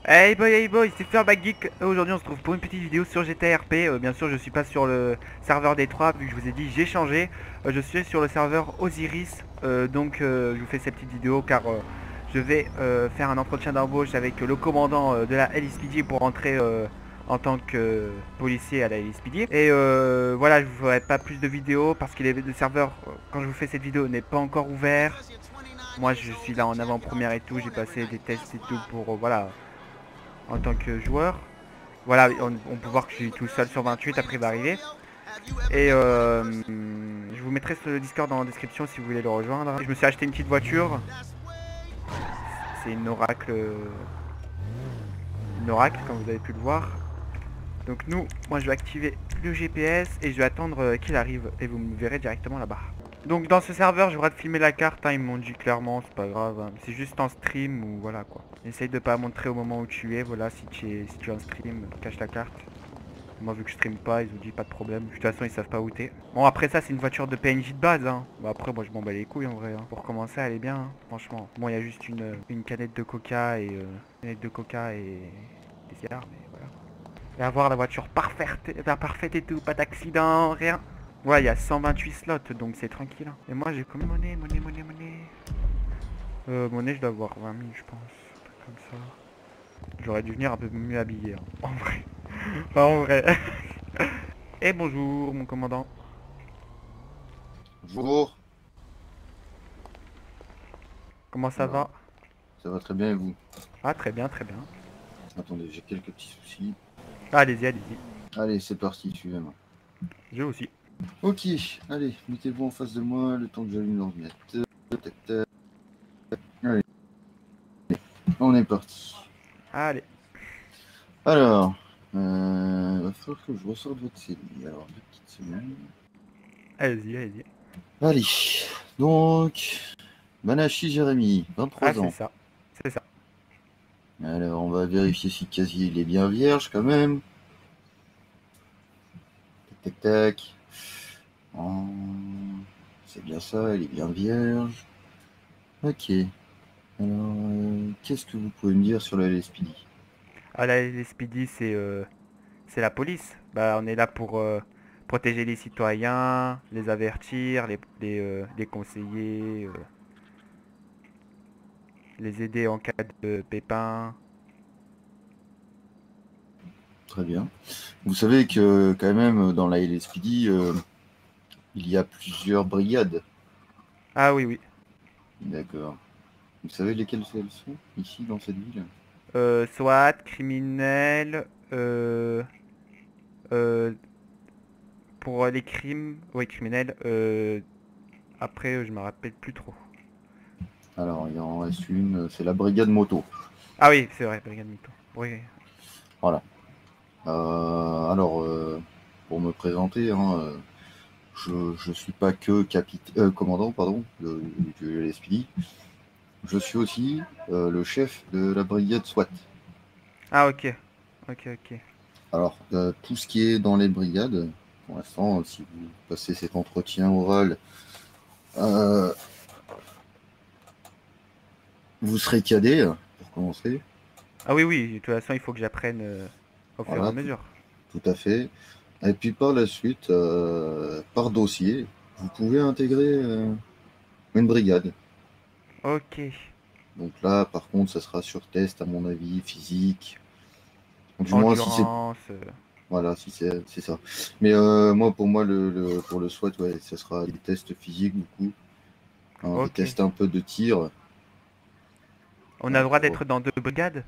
Hey boy, c'est Furbageek. Aujourd'hui on se trouve pour une petite vidéo sur GTA RP. Bien sûr je suis pas sur le serveur des 3 vu que je vous ai dit j'ai changé. Je suis sur le serveur Osiris. Je vous fais cette petite vidéo car je vais faire un entretien d'embauche avec le commandant de la LSPD pour entrer en tant que policier à la LSPD. Et voilà, je vous ferai pas plus de vidéos parce que le serveur, quand je vous fais cette vidéo, n'est pas encore ouvert. Moi je suis là en avant-première et tout, j'ai passé des tests et tout pour voilà, en tant que joueur. Voilà, on peut voir que je suis tout seul sur 28, après il va arriver. Et je vous mettrai ce Discord dans la description si vous voulez le rejoindre. Je me suis acheté une petite voiture. C'est une Oracle comme vous avez pu le voir. Donc moi je vais activer le GPS et je vais attendre qu'il arrive et vous me verrez directement là-bas. Donc dans ce serveur, j'ai le droit de filmer la carte, hein, ils m'ont dit clairement, c'est pas grave, hein. C'est juste en stream ou voilà quoi. Essaye de pas montrer au moment où tu es, voilà, si tu es en stream, cache la carte. Moi vu que je stream pas, ils ont dit pas de problème. De toute façon ils savent pas où t'es. Bon après ça c'est une voiture de PNJ de base hein. Bon après moi je m'en bats les couilles en vrai hein. Pour commencer elle est bien hein, franchement. Bon il y a juste une canette de coca et des cigares mais voilà. Et avoir la voiture parfaite et tout, pas d'accident, rien. Ouais il y a 128 slots donc c'est tranquille hein. Et moi j'ai comme monnaie. Monnaie je dois avoir 20 000 je pense. Un truc comme ça. J'aurais dû venir un peu mieux habillé hein. En vrai. En vrai. Et bonjour mon commandant. Bonjour. Comment ça Alors, va? ça va très bien et vous? Ah très bien, très bien. Attendez, j'ai quelques petits soucis. Allez-y, allez-y. Allez, c'est parti, suivez-moi. Je aussi. Ok, allez, mettez-vous en face de moi le temps que j'allume l'ordinateur. Tac, tac. Allez, on est parti. Allez. Alors, il va falloir que je ressorte votre CV. Alors, 2 petites secondes. Allez-y, allez-y. Allez, donc, Manachi Jérémy, Ah 23 c'est ans. ça. C'est ça. Alors, on va vérifier si le casier il est bien vierge quand même. Tac, tac, tac. Oh, c'est bien ça, il est bien vierge. Ok. Alors, qu'est-ce que vous pouvez me dire sur la LSPD? Ah là les Speedy c'est la police. Bah on est là pour protéger les citoyens, les avertir, les conseiller, les aider en cas de pépin. Très bien. Vous savez que quand même dans la LSPD, il y a plusieurs brigades. Ah oui oui. D'accord. Vous savez lesquelles elles sont ici dans cette ville? SWAT, criminel, euh, pour les crimes, oui criminels, après je me rappelle plus trop. Alors, il en reste une, c'est la brigade moto. Ah oui, c'est vrai, Brigade Mito. Oui. Voilà. Alors, pour me présenter, hein, je suis pas que commandant pardon, de LSPD. Je suis aussi le chef de la brigade SWAT. Ah ok. Ok, ok. Alors, tout ce qui est dans les brigades, pour l'instant, si vous passez cet entretien oral, euh, vous serez cadet, pour commencer. Ah oui, oui, de toute façon, il faut que j'apprenne au fur et à Voilà, mesure. tout à fait. Et puis par la suite, par dossier, vous pouvez intégrer une brigade. Ok. Donc là, par contre, ça sera sur test, à mon avis, physique. Du moins, si c'est... Endurance. Voilà, si c'est ça. Mais moi, pour moi, pour le SWAT, ouais, ça sera des tests physiques, beaucoup. Hein, des Ok. tests un peu de tir. On a le droit Pour... d'être dans 2 brigades?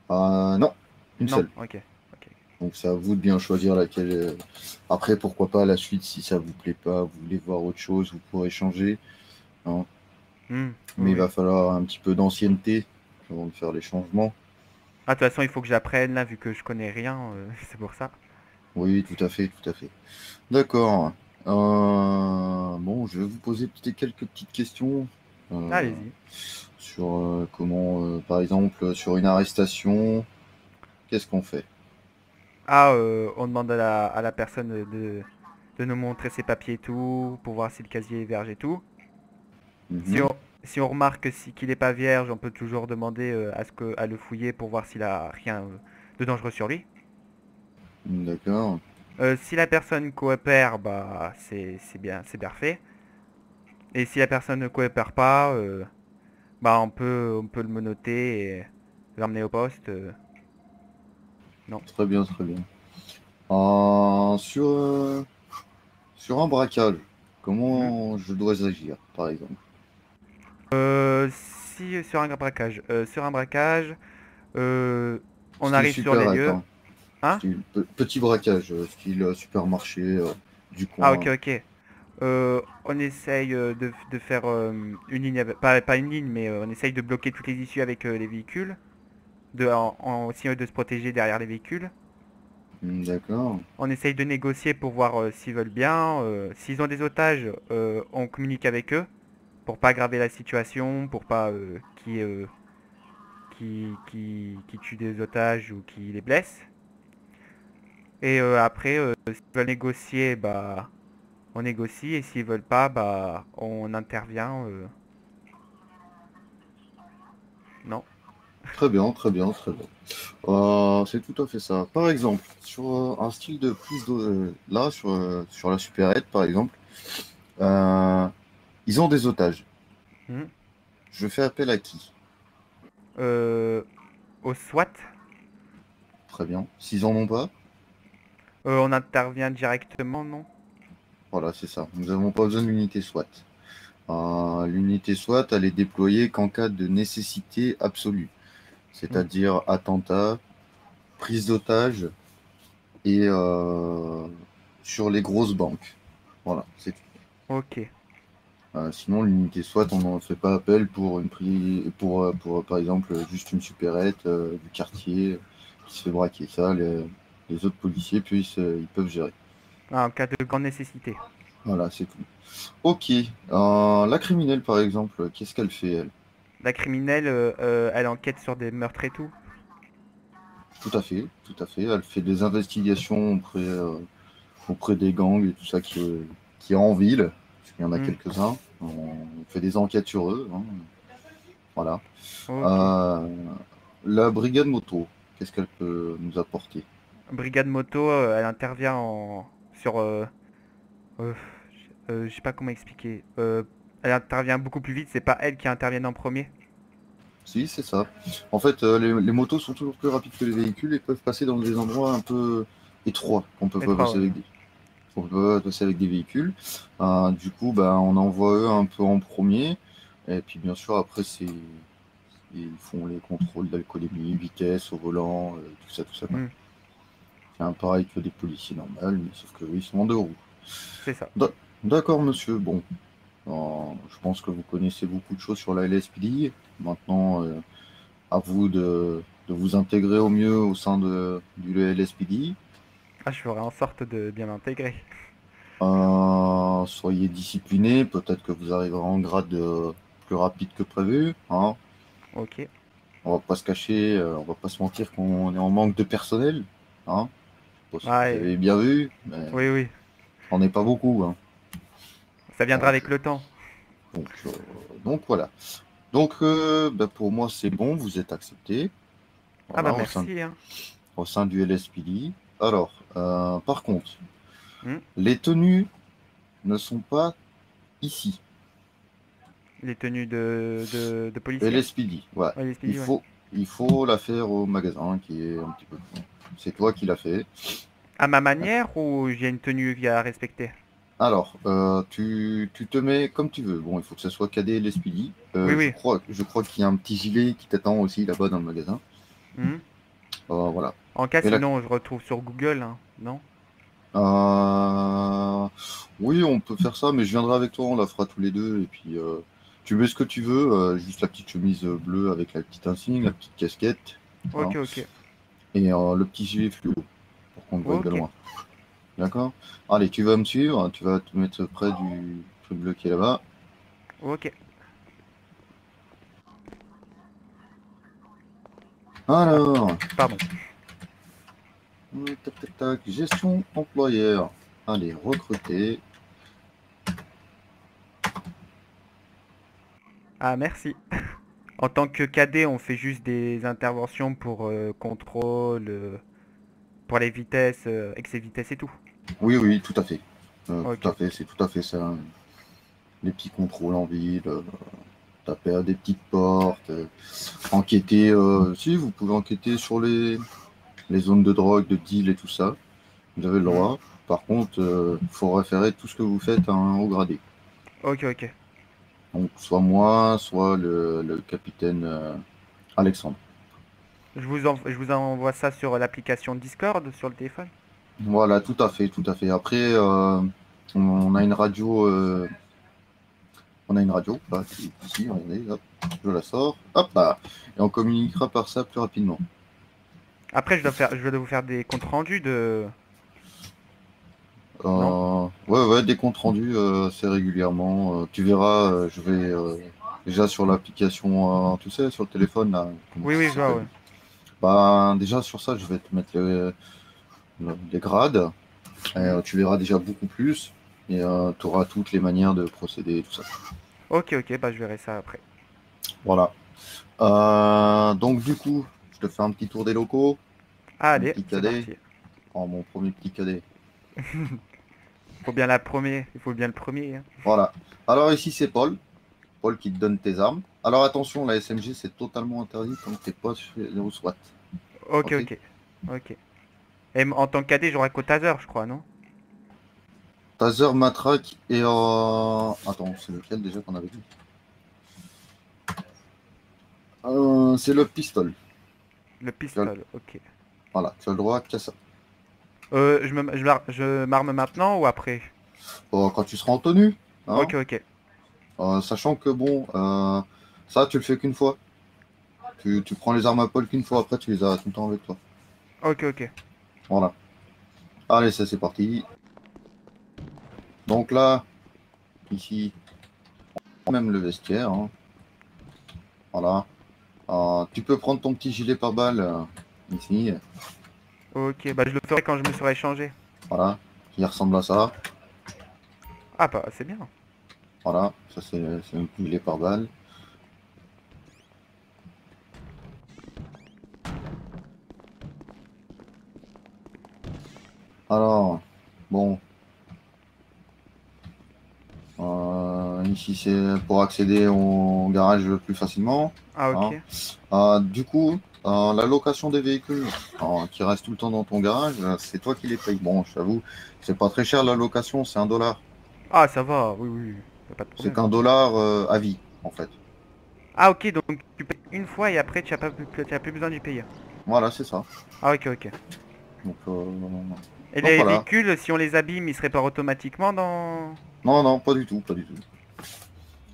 Non, une Non. seule. Ok. Ok. Donc c'est à vous de bien choisir laquelle. Après, pourquoi pas à la suite, si ça vous plaît pas, vous voulez voir autre chose, vous pourrez changer. Hein. Oui, Mais il va oui. falloir un petit peu d'ancienneté avant de faire les changements. Ah, de toute façon, il faut que j'apprenne là, vu que je connais rien. C'est pour ça. Oui, tout à fait, tout à fait. D'accord. Bon, je vais vous poser quelques petites questions euh, Allez-y. sur comment, par exemple, sur une arrestation, qu'est-ce qu'on fait? Ah, on demande à la personne de nous montrer ses papiers et tout, pour voir si le casier est vierge et tout. Si on, Mhm. Si on remarque qu'il n'est pas vierge, on peut toujours demander à le fouiller pour voir s'il a rien de dangereux sur lui. D'accord. Si la personne coopère, bah c'est bien fait. Et si la personne ne coopère pas, bah on peut le menotter et l'emmener au poste. Non. Très bien, très bien. Sur, sur un braquage, Hmm. comment je dois agir, par exemple? Si sur un braquage, euh, on Style arrive sur les supérette, lieux. hein. Hein? Style petit braquage, style supermarché du Ah ok coin. ok. On essaye de faire une ligne, pas une ligne, mais on essaye de bloquer toutes les issues avec les véhicules, essayant de se protéger derrière les véhicules. D'accord. On essaye de négocier pour voir s'ils veulent bien. S'ils ont des otages, on communique avec eux pour pas aggraver la situation, pour pas qui tue des otages ou qui les blesse. Et après, s'ils veulent négocier, bah on négocie et s'ils veulent pas, bah on intervient. Non. Très bien, très bien, très bien. C'est tout à fait ça. Par exemple, sur un style de prise de... là, sur la supérette, par exemple, euh, ils ont des otages. Hmm. Je fais appel à qui? Euh, Au SWAT, Très bien. S'ils en ont pas, on intervient directement, non? voilà, c'est ça. Nous n'avons pas besoin d'unité SWAT. L'unité SWAT, elle est déployée qu'en cas de nécessité absolue, Hmm. c'est-à-dire attentat, prise d'otage et sur les grosses banques. Voilà, c'est tout. Ok. Sinon, l'unité SWAT, on n'en fait pas appel pour, par exemple, juste une supérette du quartier qui se fait braquer. Ça, les autres policiers, ils peuvent gérer. Ah, en cas de grande nécessité. Voilà, c'est tout. Ok. La criminelle, par exemple, qu'est-ce qu'elle fait, elle? La criminelle, elle enquête sur des meurtres et tout. Tout à fait, tout à fait. Elle fait des investigations auprès des gangs et tout ça qui est en ville, parce qu'il y en a Hmm. quelques-uns. On fait des enquêtes sur eux, hein. Voilà. Ok. Euh, la brigade moto, qu'est-ce qu'elle peut nous apporter? Brigade moto, elle intervient sur... euh, je sais pas comment expliquer. Elle intervient beaucoup plus vite, c'est pas elle qui intervient en premier. Si, c'est ça. En fait, les motos sont toujours plus rapides que les véhicules et peuvent passer dans des endroits un peu étroits qu'on peut pas passer Étroit, avec on peut pas passer avec des véhicules. Du coup, bah, on envoie eux un peu en premier. Et puis, bien sûr, après, ils font les contrôles d'alcoolémie, vitesse au volant, tout ça, quoi. Hmm. C'est un pareil que des policiers normaux, mais sauf que eux, ils sont en deux roues. C'est ça. D'a- D'accord, monsieur. Bon, je pense que vous connaissez beaucoup de choses sur la LSPD. Maintenant, à vous de vous intégrer au mieux au sein du LSPD. Ah, je ferai en sorte de bien l'intégrer. Soyez discipliné, peut-être que vous arriverez en grade plus rapide que prévu, hein. Ok. On va pas se cacher, on va pas se mentir qu'on est en manque de personnel, hein. Je sais pas si Ah, vous avez bien vu, mais oui, oui. on n'est pas beaucoup, hein. Ça viendra Donc, avec le temps. donc, euh, donc voilà. Donc bah, pour moi c'est bon, vous êtes accepté, Ah bah voilà, merci, hein. au sein du LSPD. Alors, par contre, Hmm. les tenues ne sont pas ici. Les tenues de policiers? LSPD, ouais. Ouais, les Il SPD, ouais. faut, il faut la faire au magasin qui est un petit peu plus loin. C'est toi qui l'as fait. À ma manière ou j'ai une tenue à respecter? Alors, tu te mets comme tu veux. Bon, il faut que ce soit cadé LSPD. Oui, Je oui. crois, je crois qu'il y a un petit gilet qui t'attend aussi là-bas dans le magasin. Hmm. Voilà. En cas, Et là, sinon, je retrouve sur Google, hein. Non? euh, oui, on peut faire ça, mais je viendrai avec toi, on la fera tous les deux. Et puis, tu mets ce que tu veux, juste la petite chemise bleue avec la petite insigne, la petite casquette, Ok, hein, ok. et le petit gilet fluo pour qu'on te voie de Ok. loin. D'accord? Allez, tu vas me suivre, tu vas te mettre près du truc bleu qui est là-bas. Ok. Alors, Pardon. tac, tac, tac, gestion employeur. Allez, recruter. Ah, merci. En tant que cadet, on fait juste des interventions pour contrôle, pour les vitesses, excès de vitesse et tout. Oui, oui, tout à fait. Ok, Tout à ok. fait, c'est tout à fait ça, hein. Les petits contrôles en ville, taper à des petites portes, enquêter. Si, vous pouvez enquêter sur les zones de drogue, de deal et tout ça. Vous avez le Hmm. droit. Par contre, il faut référer tout ce que vous faites à un haut gradé. Ok, ok. Donc, soit moi, soit le capitaine Alexandre. Je vous envoie ça sur l'application Discord sur le téléphone. Voilà, tout à fait, tout à fait. Après, on a une radio. On a une radio, là, ici, regardez, hop, je la sors, hop là, et on communiquera par ça plus rapidement. Après, je dois vous faire des comptes rendus de... Non? Ouais, ouais, des comptes rendus assez régulièrement. Tu verras, je vais déjà sur l'application, tu sais, sur le téléphone, là, comment Oui, oui, ça je vois, s'appelle? ouais. Bah, déjà sur ça, je vais te mettre les grades. Et, Hmm. tu verras déjà beaucoup plus et tu auras toutes les manières de procéder et tout ça. Ok, ok, bah je verrai ça après. Voilà. Donc, du coup, je te fais un petit tour des locaux, mon Allez, petit c'est cadet. parti. Oh, mon premier petit cadet. Faut bien la première, il faut bien le premier, hein. Voilà. Alors ici c'est Paul. Paul qui te donne tes armes. Alors attention, la SMG c'est totalement interdit tant que t'es pas au SWAT. Ok, Ok. ok, ok. Et en tant que cadet, j'aurai qu'au taser, je crois, non? Taser, matraque et attends, c'est lequel déjà qu'on avait dit? C'est le pistol. Le Tu as le- pistolet, ok. Voilà, tu as le droit qu'à ça. Je m'arme maintenant ou après? Bon, quand tu seras en tenue, Ok, hein, ok. sachant que bon, ça tu le fais qu'une fois. Tu prends les armes à Paul qu'une fois, après tu les as tout le temps avec toi. Ok, ok. Voilà. Allez, ça c'est parti. Donc là, ici, même le vestiaire, hein. Voilà. Tu peux prendre ton petit gilet pare-balles ici, Ok, bah je le ferai quand je me serai changé. voilà, qui ressemble à ça. Ah bah c'est bien. Voilà, ça c'est un petit gilet pare-balles. Alors, bon, ici c'est pour accéder au garage plus facilement, Ah hein. ok. Du coup, la location des véhicules qui restent tout le temps dans ton garage, c'est toi qui les payes. Bon, je t'avoue, c'est pas très cher la location, c'est 1 $. Ah ça va, oui, oui, y a pas de C'est problème. qu'1 $ à vie, en fait. Ah ok, donc tu payes une fois et après tu as plus besoin d'y payer. Voilà, c'est ça. Ah ok, ok. Donc, Et donc les voilà. véhicules, si on les abîme, ils se réparent automatiquement dans... Non, non, pas du tout, pas du tout. Ça,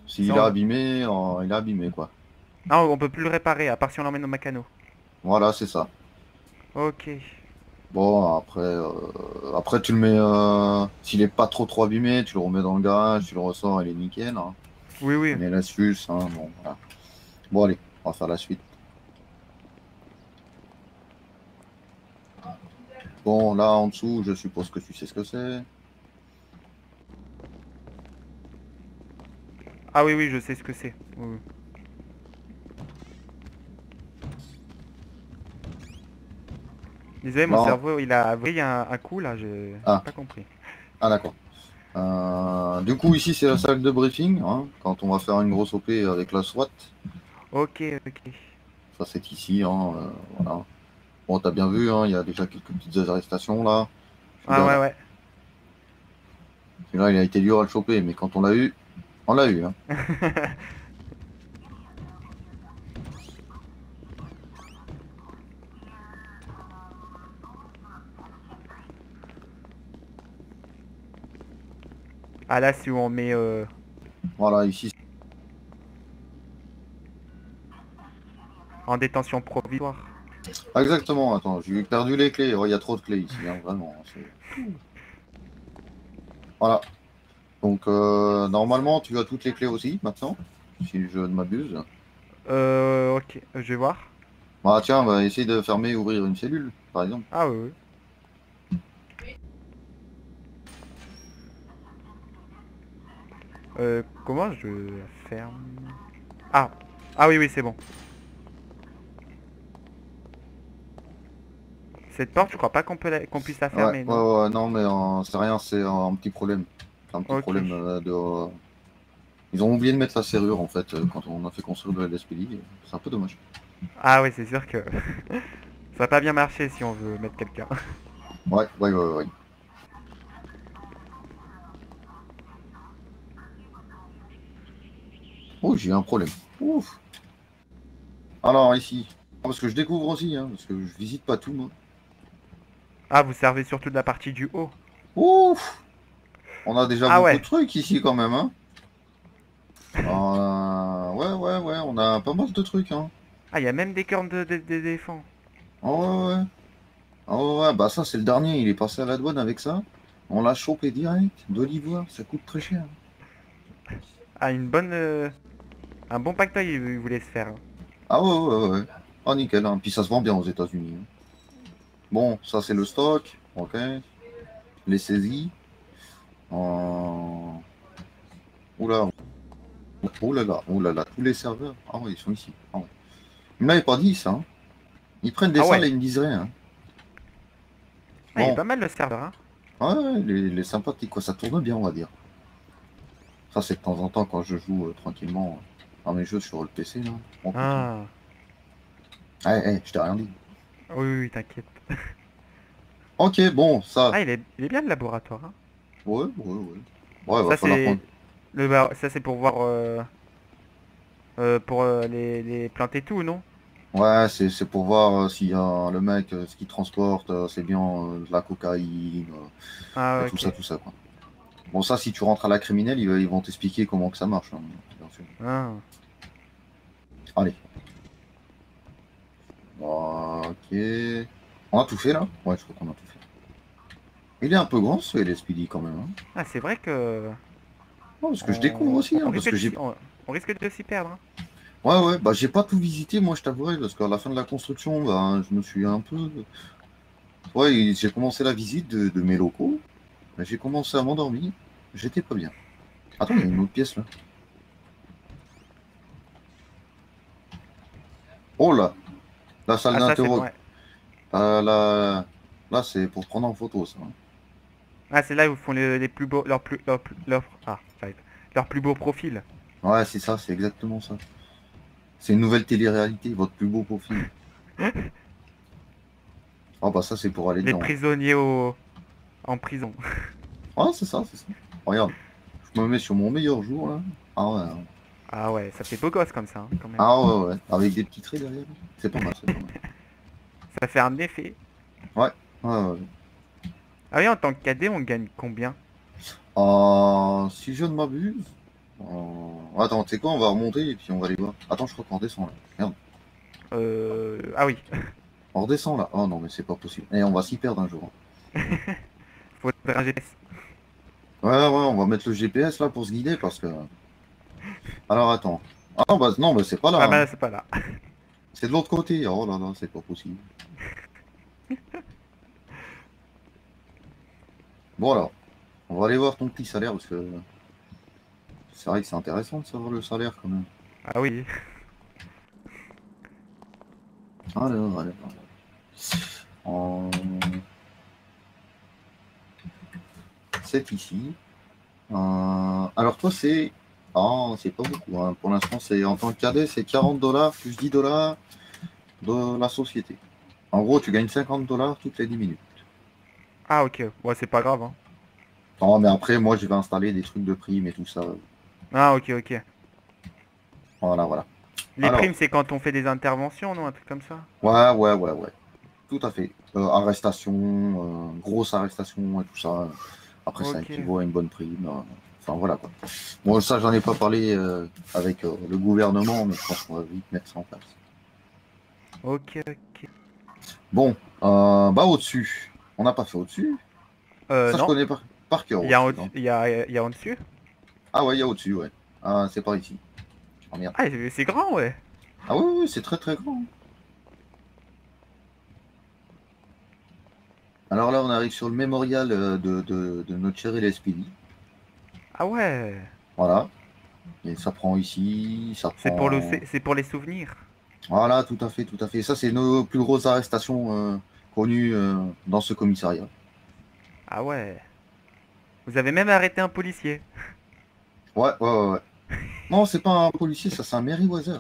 S'il est abîmé, il est abîmé, quoi. Ah, on peut plus le réparer, à part si on l'emmène au mécano. Voilà, c'est ça. Ok. Bon, après tu le mets, s'il est pas trop abîmé, tu le remets dans le garage, tu le ressors, il est nickel, hein. Oui, Tu oui. connais l'astuce, hein, bon, voilà. Bon, allez, on va faire la suite. Bon, là, en dessous, je suppose que tu sais ce que c'est. Ah oui, oui, je sais ce que c'est. Oui, oui. Désolé, mon Là, cerveau, il a vrillé un coup, là, j'ai ah, pas compris. d'accord. Du coup, ici, c'est la salle de briefing, hein, quand on va faire une grosse OP avec la SWAT. Ok, ok. Ça, c'est ici, hein, voilà. Bon, t'as bien vu, hein, il y a déjà quelques petites arrestations, là. Ah ouais, Celui-là, ouais. celui-là, il a été dur à le choper, mais quand on l'a eu, hein. Ah là, si on met Voilà, ici. en détention provisoire. Ah, exactement, attends, j'ai perdu les clés. Oh, il y a trop de clés ici, hein, vraiment, hein, voilà. Donc, normalement, tu as toutes les clés aussi, maintenant, si je ne m'abuse. Ok, je vais voir. Bah, tiens, on va essayer de fermer et ouvrir une cellule, par exemple. Ah oui, oui. Comment je la ferme? Ah. Ah oui, oui, c'est bon. Cette porte, je crois pas qu'on puisse la Ouais, fermer, ouais, non? ouais, non, mais c'est rien, c'est un petit problème. C'est un petit Ok. problème ils ont oublié de mettre la serrure en fait quand on a fait construire le LSPD. C'est un peu dommage. Ah oui, c'est sûr que ça va pas bien marcher si on veut mettre quelqu'un. Ouais, ouais, ouais, ouais. Oh, j'ai eu un problème. Ouf. Alors ici, parce que je découvre aussi, hein, parce que je visite pas tout, moi. Ah, vous servez surtout de la partie du haut. Ouf. On a déjà Ah beaucoup de ouais. trucs ici quand même, hein. Ouais, ouais, ouais, on a pas mal de trucs, hein. Ah, il y a même des cornes d'éléphants. Oh, ouais, ouais. Oh, ouais, bah ça c'est le dernier, il est passé à la douane avec ça. On l'a chopé direct, de l'ivoire, ça coûte très cher. Ah, un bon pactole, il voulait se faire, hein. Ah ouais, ouais, ouais, ouais. Ah nickel, hein. Puis ça se vend bien aux États-Unis, hein. Bon, ça c'est le stock, ok. Les saisies. Euh... Oula, oh là là, tous les serveurs. Ah ouais, ils sont ici. Ah ouais. Ils m'avaient pas dit ça, hein. Ils prennent des Ah salles ouais. et ils me disent rien, hein. Ah, il est Bon, pas mal le serveur, hein. ouais, ouais, les sympathiques, quoi, ça tourne bien, on va dire. Ça c'est de temps en temps quand je joue tranquillement à mes jeux sur le PC, là. Bon, putain. Ah. Eh, eh, je t'ai rien dit. Oui, oui, oui, t'inquiète. Ok, bon, ça. Ah, il est bien le laboratoire, hein. Ouais, ouais, ouais. Ouais, va Ça, falloir c'est prendre. ça, c'est pour voir pour les plantes et tout, non? Ouais, c'est pour voir si le mec, ce qu'il transporte, c'est bien de la cocaïne, et Ah, ok. tout ça, quoi. Bon, ça, si tu rentres à la criminelle, ils vont t'expliquer comment que ça marche, hein, bien sûr. Ah. Allez. Ok. On a tout fait, là? Ouais, je crois qu'on a tout fait. Il est un peu grand, ce LSPD, quand même, hein. Ah, c'est vrai que Non, parce que je découvre aussi, on hein, parce risque que de j'ai... on risque de s'y perdre, hein. Ouais, ouais, bah j'ai pas tout visité, moi, je t'avouerai, parce qu'à la fin de la construction, bah, je me suis un peu... Ouais, j'ai commencé la visite de mes locaux, j'ai commencé à m'endormir, j'étais pas bien. Attends, il y a une autre pièce, là. Oh là, la salle Ah, ça, c'est bon, d'interroge. ouais. Là, là c'est pour prendre en photo, ça, hein. Ah, c'est là où ils font les plus beaux, ça va être- leur plus beau profil. Ouais, c'est ça, c'est exactement ça. C'est une nouvelle télé-réalité, votre plus beau profil. Ah bah ça, c'est pour aller Les dedans. prisonniers en prison. Ouais, c'est ça, c'est ça. Regarde, je me mets sur mon meilleur jour, là. Ah ouais, hein. Ah ouais, ça fait beau gosse comme ça, hein, quand même. Ah ouais, ouais, avec des petits traits derrière. C'est pas mal, c'est pas mal. Ça fait un effet. Ouais, ouais, ouais. Ah oui, en tant que cadet, on gagne combien? Si je ne m'abuse. Attends, tu sais quoi, on va remonter et puis on va aller voir. Attends, je crois qu'on redescend là. Merde, Ah oui, on redescend là. Oh non, mais c'est pas possible. Et on va s'y perdre un jour. faudrait un GPS. Ouais, ouais, on va mettre le GPS là pour se guider parce que. Alors attends. Ah non, bah non, bah, c'est pas là, Ah hein. bah c'est pas là. C'est de l'autre côté. Oh là là, c'est pas possible. Bon alors, on va aller voir ton petit salaire parce que c'est vrai que c'est intéressant de savoir le salaire quand même. Ah oui. Alors. C'est ici. Alors toi c'est. Ah, c'est pas beaucoup, hein. Pour l'instant, c'est en tant que cadet, c'est 40 dollars plus 10 dollars de la société. En gros, tu gagnes 50 dollars toutes les 10 minutes. Ah ok, ouais c'est pas grave, hein. Non, mais après, moi, je vais installer des trucs de primes et tout ça. Ah ok, ok. Voilà, voilà. Les Alors, primes c'est quand on fait des interventions, non? Un truc comme ça? ouais, ouais, ouais, ouais. Tout à fait. Arrestation, grosse arrestation et tout ça. Après, ça Ok. équivaut à une bonne prime. Enfin, voilà quoi. Bon, ça, j'en ai pas parlé avec le gouvernement, mais je pense qu'on va vite mettre ça en place. Ok, ok. Bon, bah au-dessus. On n'a pas fait au-dessus. Ça, je Non. connais par cœur Il y a au-dessus, hein. il y a en dessus? Ah ouais, il y a au-dessus, ouais. Ah, c'est par ici. Oh merde. Ah, c'est grand, ouais. Ah oui, oui, c'est très très grand. Alors là, on arrive sur le mémorial de notre cher LSPD. Ah ouais. Voilà. Et ça prend ici, ça C'est pour le, prend... c'est pour les souvenirs. Voilà, tout à fait, tout à fait. Ça, c'est nos plus grosses arrestations connues dans ce commissariat. Ah ouais. Vous avez même arrêté un policier. Ouais, ouais, ouais, ouais. Non, c'est pas un policier, ça, c'est un Meriwether.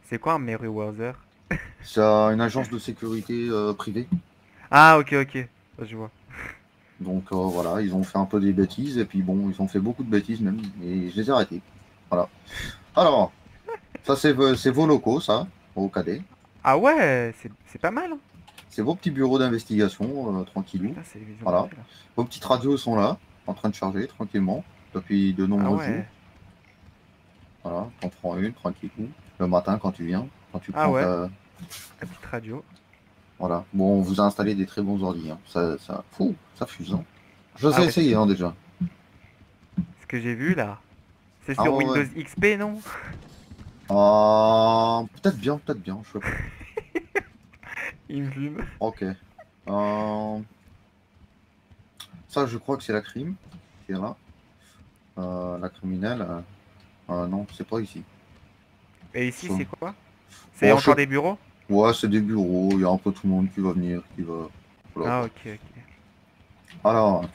C'est quoi un Merryweather? C'est une agence de sécurité privée. Ah ok ok. Je vois. Donc voilà, ils ont fait un peu des bêtises, et puis bon, ils ont fait beaucoup de bêtises même, et je les ai arrêtés. Voilà. Alors, ça, c'est vos locaux, ça, au cadet. Ah ouais, c'est pas mal, hein. C'est vos petits bureaux d'investigation, tranquillou. Putain, c'est ils ont bien Voilà. fait là. Vos petites radios sont là, en train de charger tranquillement, depuis de Ah nombreux jours. ouais. Voilà, t'en prends une, tranquillou. Le matin, quand tu viens, quand tu Ah prends ouais. ta... La petite radio. Voilà. Bon, on vous a installé des très bons ordi, hein. Ça fuse, hein. Je Ah les ai ouais, c'est essayés, hein, déjà. ce que j'ai vu là. C'est Ah sur ouais, Windows ouais. XP, non? Peut-être bien, je sais pas. Il me fume. Ok. Euh, Ça, je crois que c'est la crime qui est là. La criminelle. Non, c'est pas ici. Et ici, Ça- c'est quoi? C'est Bon, je encore sais... des bureaux? Ouais, c'est des bureaux. Il y a un peu tout le monde qui va venir, qui va. Voilà, Ah quoi. ok ok. Alors,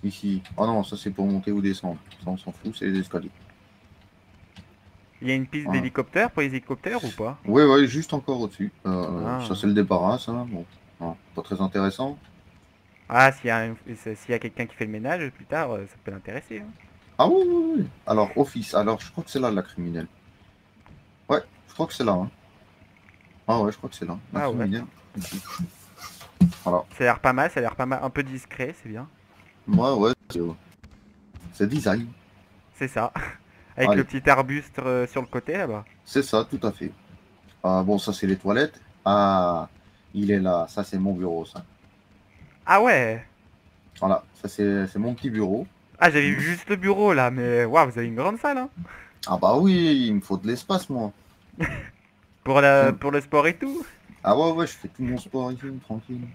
ici. Ah non, ça c'est pour monter ou descendre. Ça, on s'en fout, c'est les escaliers. Il y a une piste Voilà. d'hélicoptère pour les hélicoptères ou pas? Ouais, ouais, juste encore au-dessus. Ça, Ah. c'est le débarras, ça. Bon, non, pas très intéressant. Ah, s'il y a quelqu'un qui fait le ménage plus tard, ça peut l'intéresser, hein. Ah oui, oui, oui. Alors, office. Alors, je crois que c'est là la criminelle. Ouais, je crois que c'est là, hein. Ah ouais, je crois que c'est là. La Ah ouais. criminelle. Ici. Voilà. Ça a l'air pas mal, ça a l'air pas mal. Un peu discret, c'est bien. Ouais, ouais, c'est design. C'est ça. Avec le Allez, petit arbuste sur le côté là-bas. c'est ça, tout à fait. Ah, bon, ça c'est les toilettes. Ah, il est là. Ça c'est mon bureau, ça. Ah ouais. Voilà, ça c'est mon petit bureau. Ah, j'avais vu juste le bureau là, mais waouh, vous avez une grande salle, hein. Ah bah oui, il me faut de l'espace, moi. Tiens. Pour le sport et tout. Ah ouais, ouais, je fais tout mon sport ici, tranquille.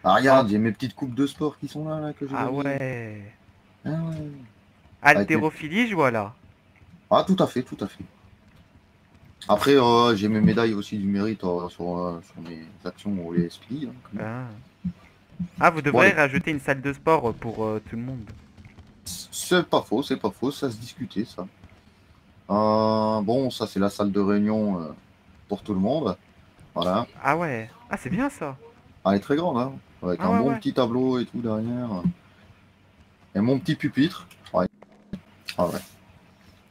Ah En- regarde, j'ai mes petites coupes de sport qui sont là, que j'ai Ah gagnées. ouais. Ah ouais. Avec mes... Haltérophilie, je vois là. Ah tout à fait, tout à fait. Après, j'ai mes médailles aussi du mérite sur mes actions au LSPI, hein, quand même. Ah. Ah, vous Bon devrez allez, rajouter une salle de sport pour tout le monde. c'est pas faux, ça se discutait, ça. Bon, ça c'est la salle de réunion pour tout le monde. Voilà. Ah ouais. Ah, c'est bien ça. Elle est très grande, hein, avec Ah un ouais, bon ouais. petit tableau et tout derrière. Et mon petit pupitre. Ouais. Ah ouais.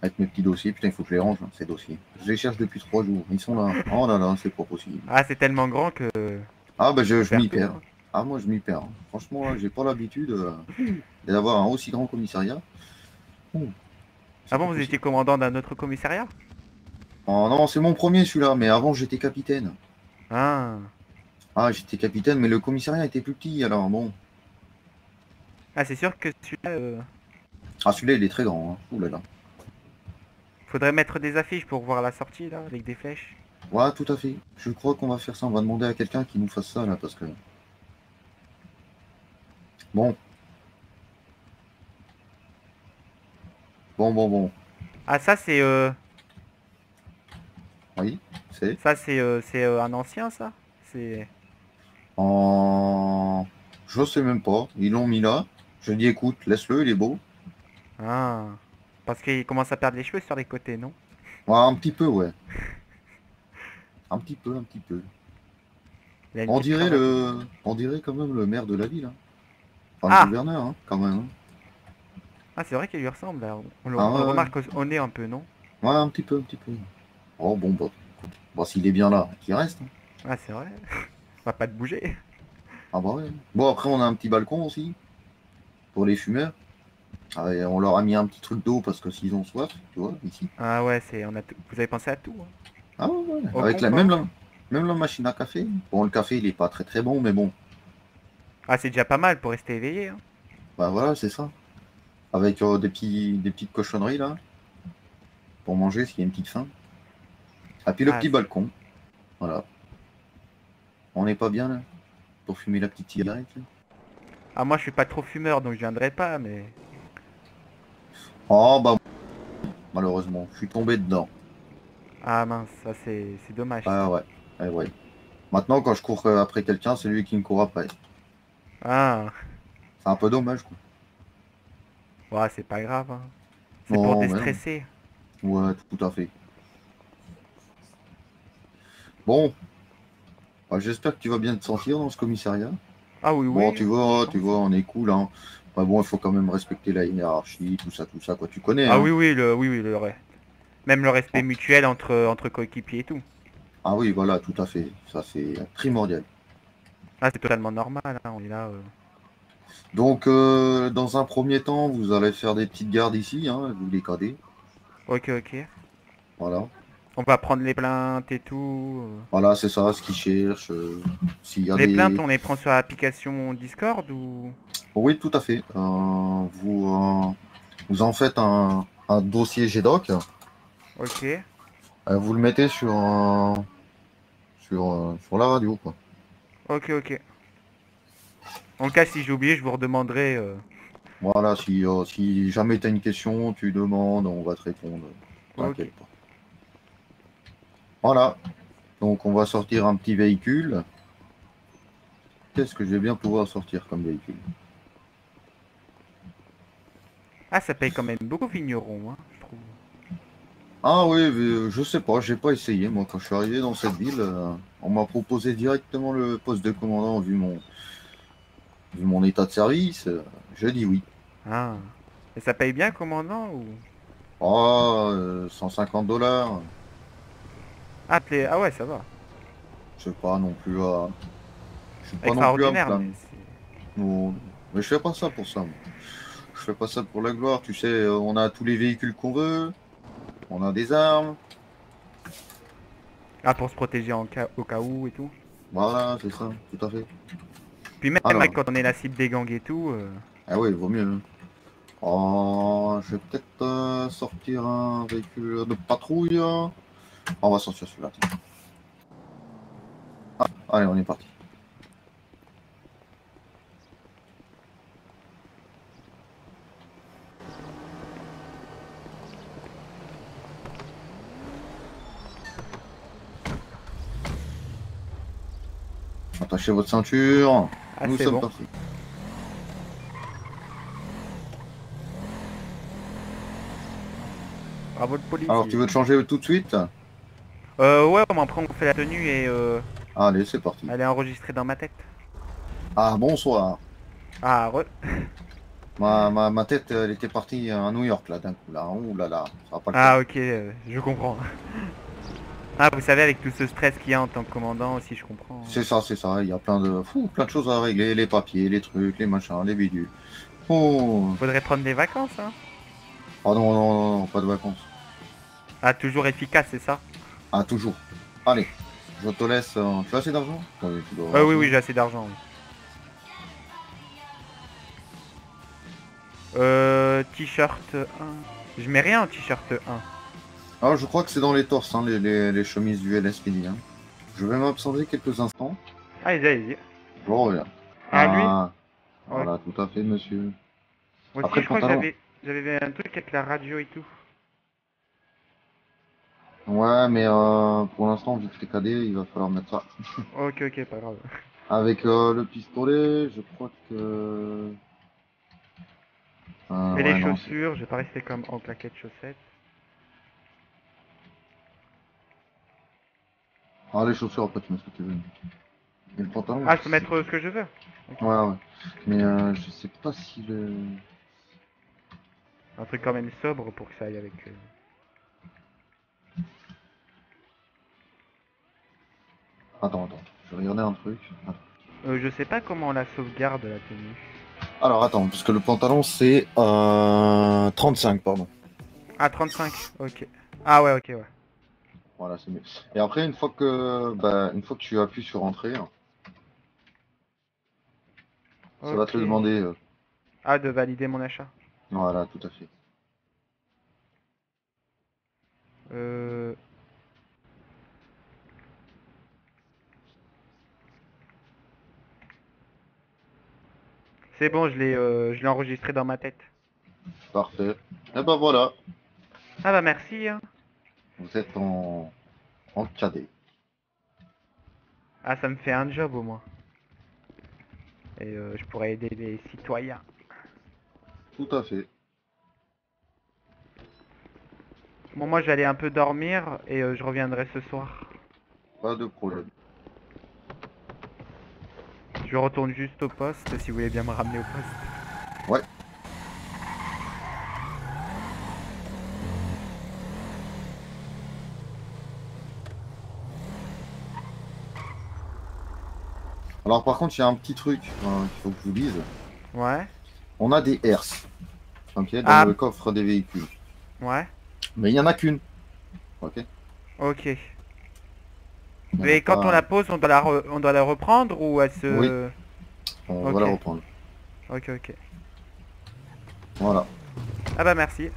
Avec mes petits dossiers. Putain, il faut que je les range, hein, ces dossiers. Je les cherche depuis 3 jours. Ils sont là. Oh là là, c'est pas possible. Ah, c'est tellement grand que Ah bah faut je faire m'y tout, perds. hein. Ah moi je m'y perds, hein. Franchement, là, j'ai pas l'habitude d'avoir un aussi grand commissariat. Oh, Ah c'est pas bon, vous possible. étiez commandant d'un autre commissariat? Oh non, c'est mon premier celui-là, mais avant j'étais capitaine. Ah. Ah, j'étais capitaine, mais le commissariat était plus petit, alors bon. Ah, c'est sûr que celui-là, Ah, celui-là, il est très grand, hein. Ouh là là. faudrait mettre des affiches pour voir la sortie là, avec des flèches. Ouais, tout à fait. Je crois qu'on va faire ça. On va demander à quelqu'un qui nous fasse ça, là, parce que... Bon, bon. Ah, Oui, c'est... c'est un ancien ça? C'est... En... Je sais même pas. Ils l'ont mis là. Je dis, écoute, laisse-le, il est beau. Ah. Parce qu'il commence à perdre les cheveux sur les côtés, non? Ouais, un petit peu, ouais. Un petit peu. Il a une petite cravate. On dirait quand même le maire de la ville, hein. Enfin, le Ah! gouverneur, hein, quand même, hein. Ah, c'est vrai qu'il lui ressemble là. Ah On le ouais, ouais. remarque au nez un peu, non? Ouais, un petit peu, un petit peu. Oh, bon, bah, écoute. Bon, s'il est bien là, qu'il reste, hein. Ah, c'est vrai. On va pas te bouger. Ah bah ouais. Bon, après, on a un petit balcon aussi, pour les fumeurs. Ah, et on leur a mis un petit truc d'eau parce que s'ils ont soif, tu vois, ici. Ah ouais, vous avez pensé à tout, hein. Ah ouais, ouais. Au Avec la, confort. même la machine à café. Bon, le café, il est pas très très bon, mais bon, Ah, c'est déjà pas mal pour rester éveillé, hein. bah voilà, c'est ça. Avec des petites cochonneries là, pour manger s'il y a une petite faim. Et puis le Ah, petit balcon, voilà. On n'est pas bien là, pour fumer la petite cigarette là. ah, moi je suis pas trop fumeur donc je viendrai pas, mais... Oh bah, malheureusement. Je suis tombé dedans. Ah mince, ça c'est dommage ça. Ah ouais, eh ouais. Maintenant, quand je cours après quelqu'un, c'est lui qui me court après. Ah, C'est un peu dommage, quoi. ouais, c'est pas grave, hein. C'est pour Non, mais non. déstresser. Ouais, tout à fait. Bon, bah, j'espère que tu vas bien te sentir dans ce commissariat. Ah oui, Bon, oui, je tu pense. vois, on est cool, hein. Bah bon, il faut quand même respecter la hiérarchie, tout ça, quoi. Tu connais, Ah hein. oui, oui, même le respect mutuel entre coéquipiers et tout. Ah oui, voilà, tout à fait. Ça, c'est primordial. Ah, c'est totalement normal, hein, on est là. Donc, dans un premier temps, vous allez faire des petites gardes ici, hein, vous les cadets. Ok, ok. Voilà. On va prendre les plaintes et tout. Voilà, c'est ça, ce qu'ils cherchent. S'il y a Les plaintes, des... on les prend sur l'application Discord ou... Oui, tout à fait. Vous en faites un dossier GDoc. Ok, Vous le mettez sur la radio, quoi. ok, ok. En le cas, si j'ai oublié, je vous redemanderai. Voilà, si jamais tu as une question, tu demandes, on va te répondre. Ok. T'inquiète pas. Voilà. Donc, on va sortir un petit véhicule. Qu'est-ce que je vais bien pouvoir sortir comme véhicule? Ah, ça paye quand même beaucoup, Vigneron, hein, je trouve. Ah oui, mais, je sais pas, j'ai pas essayé. Moi, quand je suis arrivé dans cette ville, on m'a proposé directement le poste de commandant vu mon état de service. J'ai dit oui. Ah. Et ça paye bien, commandant ou... Ah, 150 $. Ah, ah ouais, ça va. Je sais pas non plus à, je suis pas non plus à me Extraordinaire, plaindre. mais c'est... Non, mais je fais pas ça pour ça, moi. Je fais pas ça pour la gloire. Tu sais, on a tous les véhicules qu'on veut, on a des armes. Ah, pour se protéger au cas où et tout. Voilà, c'est ça, tout à fait. Puis même Alors, quand on est la cible des gangs et tout... ah oui, il vaut mieux, hein. Oh, je vais peut-être sortir un véhicule de patrouille. On va sortir celui-là. Tiens. Allez, on est parti. Attachez votre ceinture. Ah, Nous c'est sommes bon. partis. Bravo le Alors, tu policier. veux te changer tout de suite? Ouais, mais après on fait la tenue et Allez, c'est parti. elle est enregistrée dans ma tête. Ah, bonsoir. Ah, Ma tête, elle était partie à New York, là, d'un coup, là. Ouh là là, ça va pas le faire. Ah, ok, je comprends. Ah, vous savez, avec tout ce stress qu'il y a en tant que commandant aussi, je comprends. C'est ça. Il y a plein de choses à régler. Les papiers, les trucs, les machins, les bidules. Oh, Faudrait prendre des vacances, hein. ah non, non, non, non, pas de vacances. Ah, toujours efficace, c'est ça? Ah, toujours. Allez, je te laisse. Tu as assez d'argent? Oui, tu dois avoir Oui, assez. oui, j'ai assez d'argent, oui. T-shirt 1. Je mets rien en t-shirt 1. Alors, je crois que c'est dans les torses, hein, les chemises du LSPD, hein. Je vais m'absenter quelques instants. Allez-y, allez-y. Je reviens. Ah, lui? Ah, Ouais. voilà, tout à fait, monsieur. Moi Après aussi, le je crois que pantalon. j'avais un truc avec la radio et tout. Ouais, mais pour l'instant, vu que t'es cadet, il va falloir mettre ça. Ok, ok, pas grave. Avec le pistolet, je crois que. Et les Ouais, non, c'est. chaussures, je vais pas rester comme en claquette chaussettes. Ah, les chaussures, après, tu mets ce que tu veux. Et le pantalon, Ah, je je peux sais mettre pas. ce que je veux. Ok. Ouais, ouais. Mais je sais pas si le. Un truc quand même sobre pour que ça aille avec... Attends. Je vais regarder un truc. Attends. Je sais pas comment on la sauvegarde, la tenue. Alors, attends, parce que le pantalon, c'est 35, pardon. Ah, 35, ok. Ah ouais, ok, ouais. Voilà, c'est mieux. Et après, une fois que tu appuies sur entrée, hein, ça va te Ok. le demander. Ah, de valider mon achat. Voilà, tout à fait. Euh... C'est bon, je l'ai enregistré dans ma tête. Parfait. Et ben voilà. Ah bah merci, hein. Vous êtes en cadet. Ah, ça me fait un job au moins. Et je pourrais aider les citoyens. Tout à fait. Bon, moi je vais aller un peu dormir et je reviendrai ce soir. Pas de problème. Je retourne juste au poste si vous voulez bien me ramener au poste. Ouais. Alors par contre, il y a un petit truc qu'il faut que je vous dise. Ouais. On a des herses, ok, dans Ah, le coffre des véhicules. ouais. Mais il n'y en a qu'une. Ok. Ok. Il n'y en a Et quand on pas. la pose, on doit la reprendre ou elle Oui, se... on va la Ok. reprendre. Ok, ok. Voilà. Ah bah merci.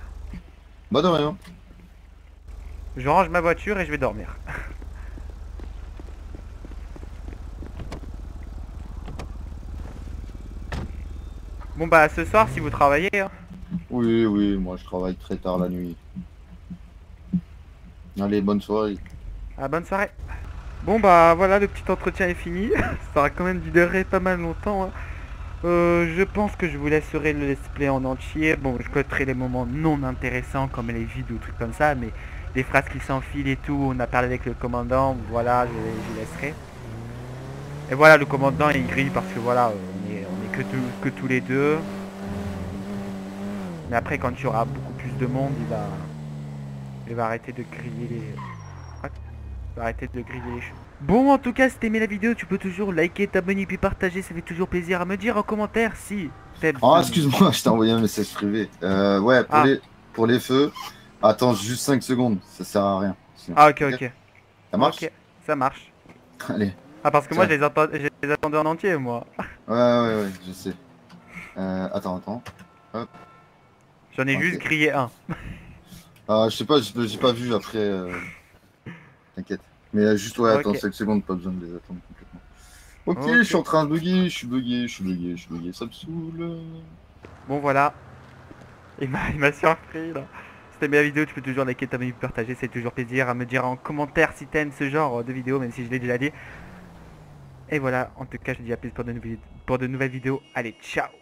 Bah de rien. Je range ma voiture et je vais dormir. Bon bah ce soir si vous travaillez, hein. Oui, oui, moi je travaille très tard la nuit. Allez, bonne soirée. Ah, bonne soirée. Bon bah voilà, le petit entretien est fini. Ça aura quand même duré pas mal longtemps, hein. Je pense que je vous laisserai le let's play en entier. Bon, je coterai les moments non intéressants comme les vides ou trucs comme ça, mais les phrases qui s'enfilent et tout, on a parlé avec le commandant, voilà, je laisserai. Et voilà, le commandant il grille parce que voilà, on est que tous les deux. Mais après, quand il y aura beaucoup plus de monde, il va arrêter de griller les... What? Il va arrêter de griller les choses. Bon, en tout cas, si t'as aimé la vidéo, tu peux toujours liker, t'abonner puis partager, ça fait toujours plaisir à me dire en commentaire si t'aimes Ah, ce... excuse-moi, je t'ai envoyé un message privé. Ouais, Ah, pour les feux, attends juste 5 secondes, ça sert à rien. Sinon. ah, ok, Ok. ok. Ça marche? Ok, ça marche. Allez, Ah, parce que moi, tiens. je les attendais en entier, moi. Ouais, je sais. Attends. Hop, J'en ai juste ok. grillé un. Ah, je sais pas, j'ai pas vu après. T'inquiète. Mais juste, ouais, attends Ok, 5 secondes, pas besoin de les attendre complètement. Ok, je suis ok. en train de bugger, je suis bugué, ça me saoule. Bon, voilà. Il m'a surpris, là. Si t'aimes la vidéo, tu peux toujours liker, t'abonner, partager, c'est toujours plaisir à me dire en commentaire si t'aimes ce genre de vidéo, même si je l'ai déjà dit. Et voilà, en tout cas, je te dis à plus pour de nouvelles vidéos. Allez, ciao!